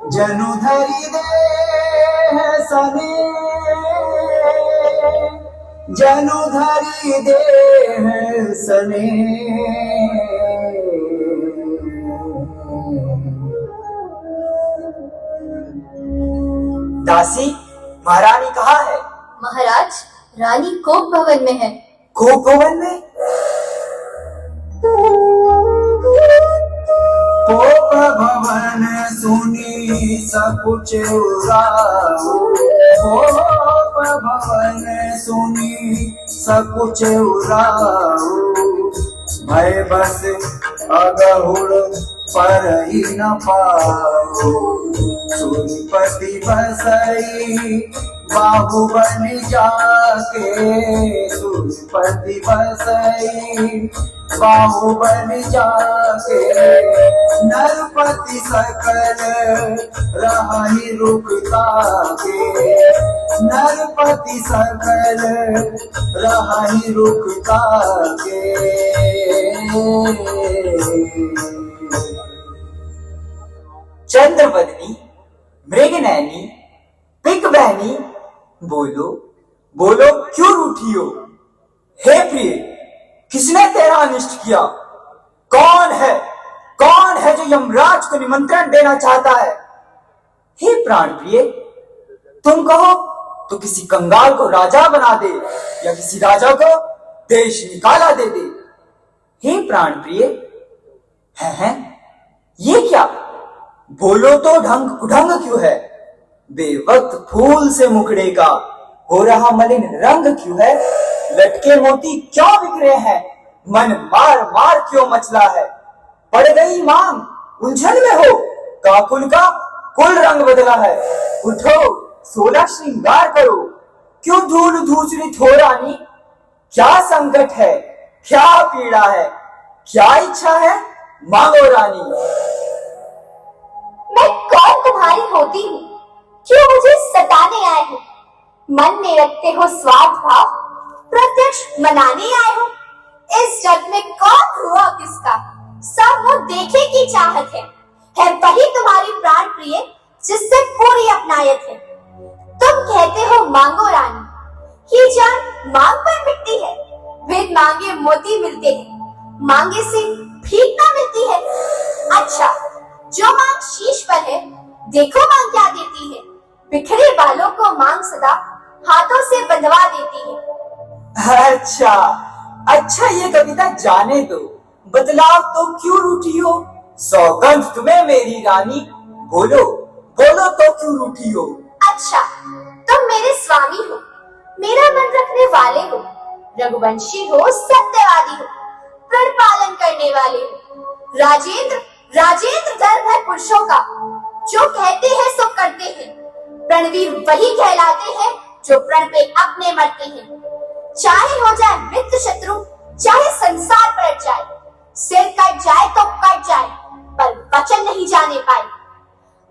जनु धरि देह सने, जनु धरि देह सने। दासी, महारानी कहाँ है? महाराज, रानी कोप भवन में है। कोप भवन में? कोप भवन सुनी सकुच उराऊ, कोप भवन सुनी सकुच उराऊ। भय बस अगहुड़ पर ही न पाऊ, सुरपति बसई बाहुबली जाके, सुरपति बसई बाहुबली जाके। नरपति सकल रही रुकता के, नरपति सकल रही रुकता के। चंद्रवदनी, मृगनयनी, पिक बहनी, बोलो बोलो क्यों रूठी हो? हे प्रिय, किसने तेरा अनिष्ट किया? कौन है जो यमराज को निमंत्रण देना चाहता है? हे प्राण प्रिय, तुम कहो तो किसी कंगाल को राजा बना दे, या किसी राजा को देश निकाला दे दे। हे प्राण प्रिय, हैं ये क्या? बोलो तो ढंग कुढंग क्यों है? बेवक्त फूल से मुखड़े का हो रहा मलिन रंग क्यों है? लटके मोती क्यों बिखरे हैं? मन मार मार क्यों मचला है? पड़ गई मांग, उलझन में हो, काकुल का कुल रंग बदला है। उठो, 16 श्रृंगार करो, क्यों धूल धूसरित हो रानी? क्या संकट है, क्या पीड़ा है, क्या इच्छा है, मांगो रानी। मैं कौन तुम्हारी होती हूँ, क्यों मुझे सताने आए हो? मन में रखते हो स्वार्थ भाव, प्रत्यक्ष मनाने आए हो। इस जग में कौन हुआ किसका, सब वो देखे की चाहत है वही तुम्हारी प्राण प्रिय जिससे पूरी अपनायत है। तुम कहते हो मांगो रानी, ये जान मांग पर मिटती है। बिन मांगे मोती मिलते हैं, मांगे से भीख ना मिलती है। अच्छा, जो मांग शीश पर है, देखो मांग क्या देती है। बिखरे बालों को मांग सदा हाथों से बंधवा देती है। अच्छा ये कविता जाने दो, बतलाओ तो क्यों रूठी हो? सौगंध तुम्हें मेरी रानी, बोलो बोलो तो क्यों रूठी हो? अच्छा, तुम मेरे स्वामी हो, मेरा मन रखने वाले हो, रघुवंशी हो, सत्यवादी हो, प्रण पालन करने वाले हो। राजेंद्र गर्भ है पुरुषों का, जो कहते हैं सो करते हैं। प्रणवीर वही कहलाते हैं जो प्रण पे अपने मरते हैं। चाहे हो जाए मित्र शत्रु, चाहे संसार पलट जाए, सिर कट जाए तो कट जाए, पर वचन नहीं जाने पाए।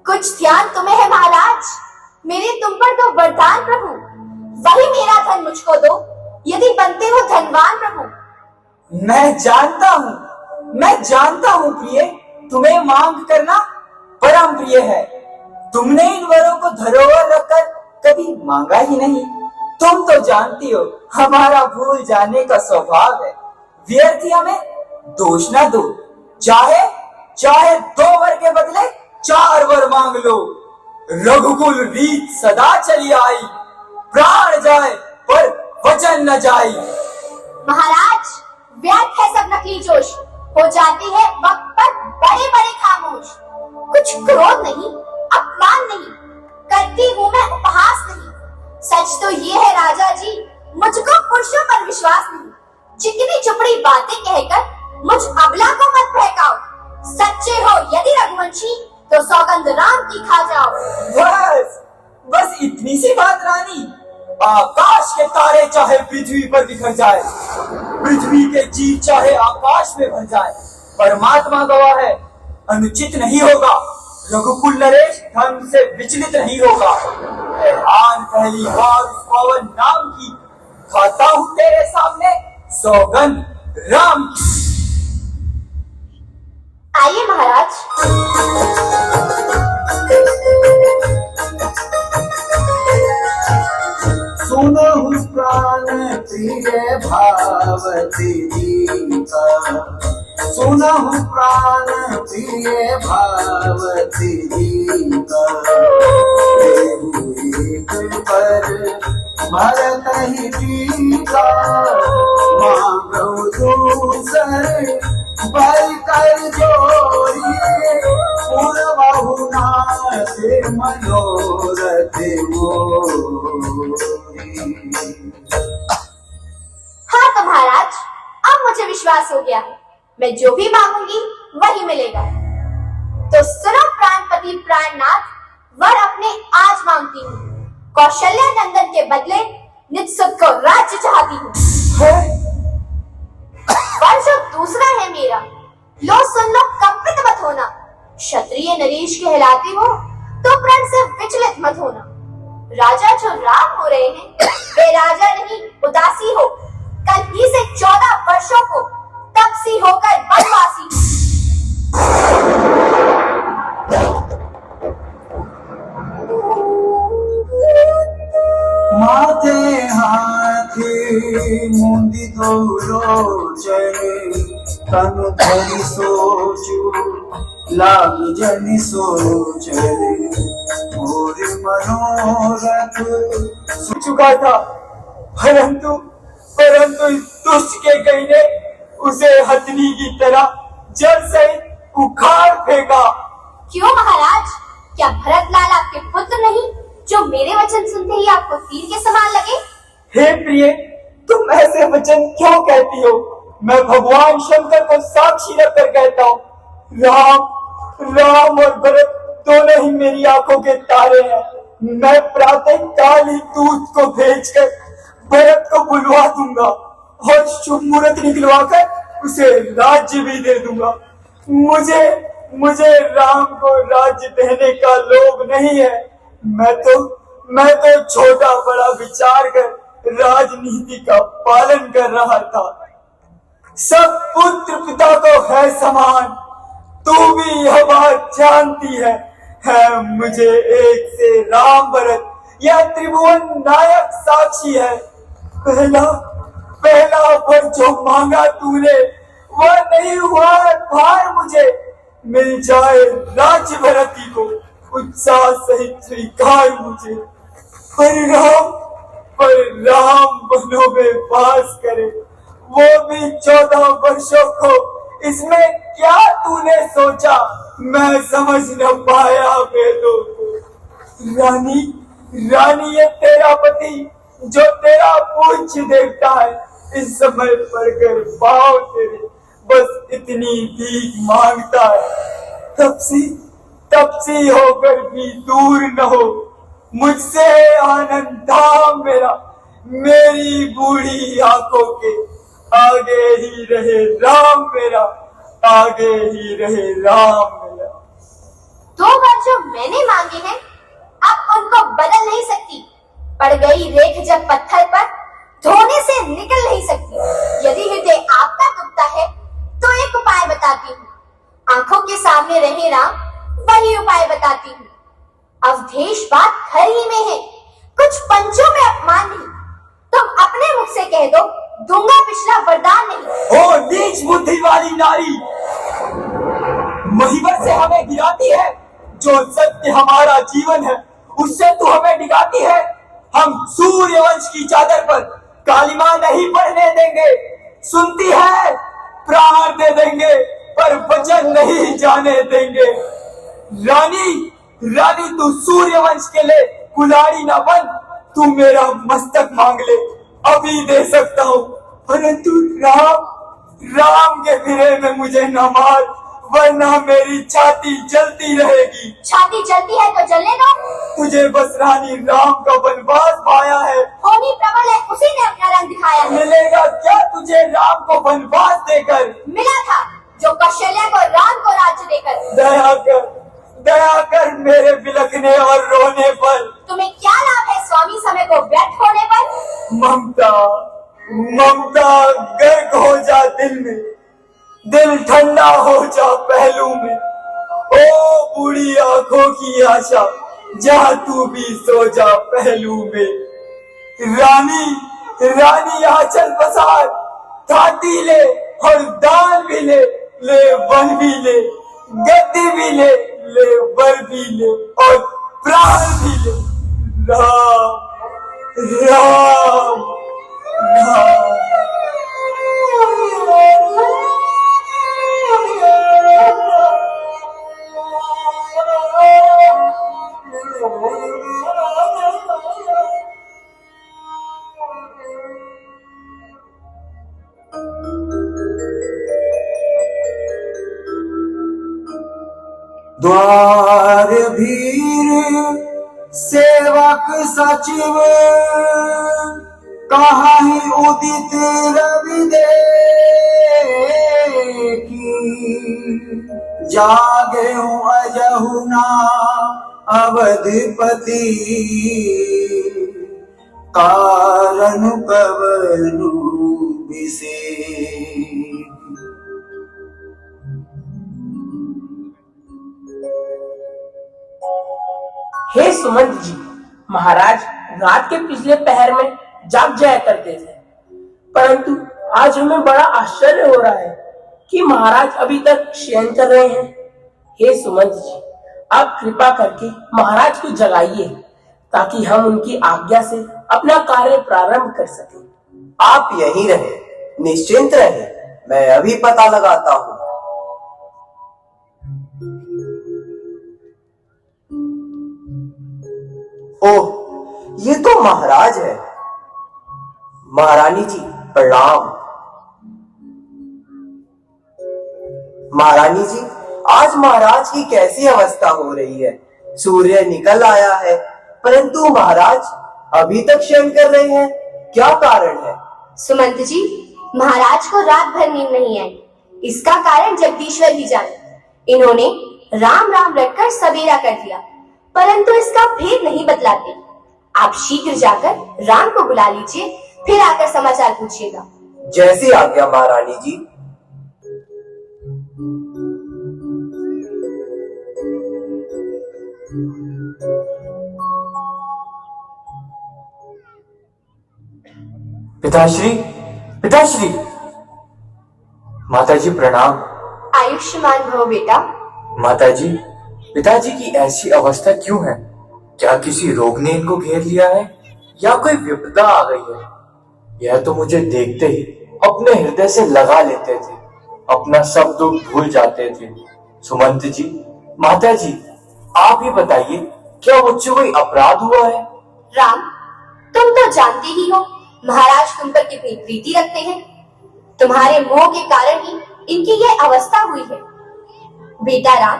कुछ ध्यान तुम्हें है महाराज, मेरे तुम पर तो वरदान प्रभु। वही मेरा धन मुझको दो, यदि बनते हो धनवान प्रभु। मैं जानता हूँ प्रिय, तुम्हें मांग करना परम प्रिय है। तुमने इन वरों को धरोहर रखकर कभी मांगा ही नहीं। तुम तो जानती हो हमारा भूल जाने का स्वभाव है। व्यर्थ हमें दोष न दो, चाहे 2 वर के बदले 4 वर मांग लो। रघुकुल रीत सदा चली आई, प्राण जाए पर वचन न जाई। महाराज, व्यर्थ है सब नकली जोश, हो जाती है वक्त पर बड़े बड़े खामोश। कुछ क्रोध नहीं, अपमान नहीं, करती हूँ मैं उपहास नहीं। सच तो ये है राजा जी, मुझको पुरुषों पर विश्वास नहीं। चिकनी चुपड़ी बातें कहकर मुझ अबला को मत बहकाओ। सच्चे हो यदि रघुवंशी, तो सौगंध राम की खा जाओ। बस इतनी सी बात रानी। आकाश के तारे चाहे पृथ्वी पर बिखर जाए, पृथ्वी के जीव चाहे आकाश में भर जाए, परमात्मा गवाह है, अनुचित नहीं होगा। रघुकुल नरेश धर्म से विचलित नहीं होगा। हैरान पहली बार पवन नाम की, खाता हूँ तेरे सामने सौगंध राम की। आइए महाराज। प्रिय भावती जी का, सुनहु प्राण प्रिय भावती जी का। एक पर भरत ही टीका, मांगो दूसर बल कर जोरी, पूर्वहु नाथ मनोरथ मोरी। हाँ तो महाराज, अब मुझे विश्वास हो गया है, मैं जो भी मांगूंगी वही मिलेगा। तो सुनो प्राणपति प्राणनाथ, वर अपने आज मांगती हूँ। कौशल्या नंदन के बदले नित्सुत को राज्य चाहती हूँ। वर जो दूसरा है मेरा, लो सुन लो, कंपित मत होना। क्षत्रिय नरेश कहलाते हो तो प्रण से विचलित मत होना। राजा जो राम हो रहे हैं वे राजा नहीं उदासी हो। कल ही से 14 वर्षों को तपसी होकर वनवासी। माथे हाथी मुंदी लोचने, तनु धरि सोचु लाग जनि सोचने। मोर मनोरथ चुका था, परंतु इस दुष्ट के कई ने उसे हथनी की तरह जल सहित उखाड़ फेंका। क्यों महाराज, क्या भरतलाल आपके पुत्र नहीं, जो मेरे वचन सुनते ही आपको तीर के समान लगे? हे प्रिय, तुम ऐसे वचन क्यों कहती हो? मैं भगवान शंकर को साक्षी रखकर कहता हूँ, राम और भरत दोनों ही मेरी आंखों के तारे हैं। मैं प्रातः काल ही दूत को भेजकर भरत को बुलवा दूंगा और शुभ मुहूर्त निकलवाकर उसे राज्य भी दे दूंगा। मुझे राम को राज्य देने का लोभ नहीं है। मैं तो छोटा बड़ा विचार कर राजनीति का पालन कर रहा था। सब पुत्र पिता को है समान, तू भी यह बात जानती है। मुझे एक से राम भरत यह त्रिभुवन नायक साक्षी है। पहला वर जो मांगा तूने वह नहीं हुआ। भार मुझे मिल जाए राज्य भरती को उत्साह सहित स्वीकार मुझे। पर राम वनों में वास करे, वो भी 14 वर्षों को। इसमें क्या तूने सोचा, मैं समझ न पाया वेदों को। रानी ये तेरा पति जो तेरा पूज्य देवता है, इस समय पढ़कर पाओ तेरे बस इतनी भीख मांगता है। तपसी होकर भी दूर न हो मुझसे आनंद धाम मेरा। मेरी बूढ़ी आंखों के आगे ही रहे राम मेरा, आगे ही रहे राम मेरा। 2 बार जो मैंने मांगे हैं अब उनको बदल नहीं सकती। पड़ गई रेख जब पत्थर पर, धोने से निकल नहीं सकती। यदि हृदय आपका दुखता है तो एक उपाय बताती हूँ। आंखों के सामने रहे राम, वही उपाय बताती हूँ। अवधेश बात घर ही में है, कुछ पंचों में अपमान नहीं। तुम अपने मुख से कह दो, दूंगा पिछला वरदान नहीं। ओ नीच बुद्धि वाली नारी, महिवर से हमें गिराती है। जो सत्य हमारा जीवन है उससे तू हमें डिगाती है। हम सूर्य वंश की चादर पर कालिमा नहीं पढ़ने देंगे। सुनती है, प्राण दे देंगे पर वचन नहीं जाने देंगे। रानी तू सूर्य वंश के लिए कुल्हाड़ी ना बन। तू मेरा मस्तक मांग ले, अभी दे सकता हूँ। परंतु राम के फिरे में मुझे न मार, वरना मेरी छाती जलती रहेगी। छाती जलती है तो जलने दो। तुझे बस रानी राम का वनवास पाया है। होनी प्रबल है, उसी ने अपना रंग दिखाया है। मिलेगा क्या तुझे राम को वनवास देकर? मिला था, जो कौशल्या को राम को राज्य देकर। दया कर मेरे बिलखने और रोने पर। तुम्हें क्या लाभ है स्वामी समय को व्यर्थ होने पर? ममता गर्क हो जा दिल में, दिल ठंडा हो जा पहलू में। ओ बूढ़ी आंखों की आशा, जा तू भी सो जा पहलू में। रानी आंचल पसार, थाती ले और दान भी ले, ले वन भी ले, गद्दी भी ले वर भी ले और प्राण भी ले। राम राम राम। द्वार भीर सेवक सचिव, कहाँ ही उदित रवि देखी, जागे हूँ अजहु ना अवधिपति, कारण कवनु विशेष। हे सुमंत जी, महाराज रात के पिछले पहर में जाग जाया करते थे, परंतु आज हमें बड़ा आश्चर्य हो रहा है कि महाराज अभी तक शयन कर रहे हैं। हे सुमंत जी, आप कृपा करके महाराज को जगाइए ताकि हम उनकी आज्ञा से अपना कार्य प्रारंभ कर सकें। आप यहीं रहे, निश्चिंत रहे, मैं अभी पता लगाता हूँ। ओह, ये तो महाराज है। महारानी जी प्रणाम। महारानी जी, आज महाराज की कैसी अवस्था हो रही है? सूर्य निकल आया है, परंतु महाराज अभी तक शयन कर रहे हैं, क्या कारण है? सुमंत जी, महाराज को रात भर नींद नहीं आई, इसका कारण जगदीश्वर ही जाने। इन्होंने राम राम रटकर सवेरा कर दिया, परंतु इसका भेद नहीं बतलाते। आप शीघ्र जाकर राम को बुला लीजिए, फिर आकर समाचार पूछिएगा। जैसी आज्ञा महारानी जी। पिताश्री, पिताश्री। माताजी प्रणाम। आयुष्मान भव बेटा। माताजी, पिताजी की ऐसी अवस्था क्यों है? क्या किसी रोग ने इनको घेर लिया है या कोई विपदा आ गई है? यह तो मुझे देखते ही अपने हृदय से लगा लेते थे, अपना सब दुख भूल जाते थे। सुमंत जी, माताजी, आप ही बताइए, क्या मुझसे कोई अपराध हुआ है? राम, तुम तो जानते ही हो महाराज तुम पर कितनी प्रीति रखते हैं। तुम्हारे मोह के कारण ही इनकी यह अवस्था हुई है। बेटा राम,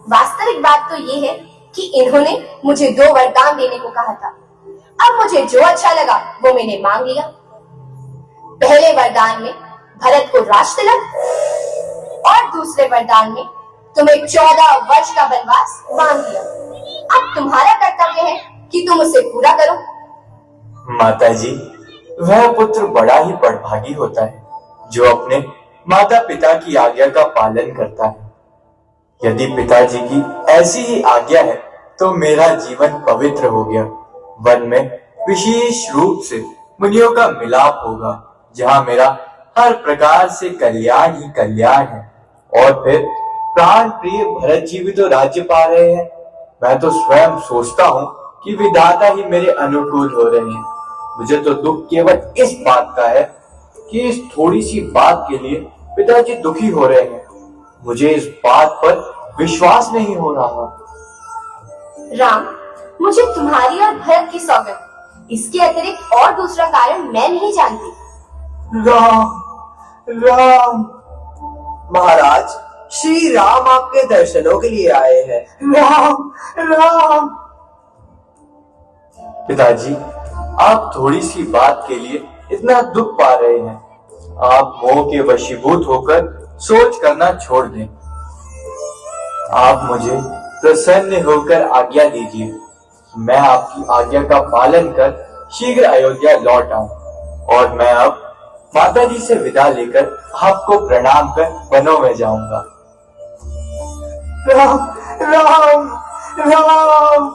वास्तविक बात तो ये है कि इन्होंने मुझे 2 वरदान देने को कहा था। अब मुझे जो अच्छा लगा वो मैंने मांग लिया। पहले वरदान में भरत को राज तिलक और दूसरे वरदान में तुम्हें 14 वर्ष का वनवास मांग लिया। अब तुम्हारा कर्तव्य है कि तुम उसे पूरा करो। माताजी, वह पुत्र बड़ा ही बड़भागी होता है जो अपने माता पिता की आज्ञा का पालन करता है। यदि पिताजी की ऐसी ही आज्ञा है तो मेरा जीवन पवित्र हो गया। वन में विशेष रूप से मुनियों का मिलाप होगा, जहाँ मेरा हर प्रकार से कल्याण ही कल्याण है। और फिर प्राण प्रिय भरत जी भी तो राज्य पा रहे हैं। मैं तो स्वयं सोचता हूँ कि विधाता ही मेरे अनुकूल हो रहे हैं। मुझे तो दुख केवल इस बात का है कि इस थोड़ी सी बात के लिए पिताजी दुखी हो रहे हैं। मुझे इस बात पर विश्वास नहीं हो रहा। राम, मुझे तुम्हारी और भरत की सौगंध, इसके अतिरिक्त और दूसरा कारण मैं नहीं जानती। राम राम। महाराज, श्री राम आपके दर्शनों के लिए आए हैं। राम राम। पिताजी, आप थोड़ी सी बात के लिए इतना दुख पा रहे हैं। आप मोह के वशीभूत होकर सोच करना छोड़ दें। आप मुझे प्रसन्न होकर आज्ञा दीजिए। मैं आपकी आज्ञा का पालन कर शीघ्र अयोध्या लौट आऊं और मैं अब माता जी से विदा लेकर आपको प्रणाम कर वनों में जाऊंगा। राम राम राम।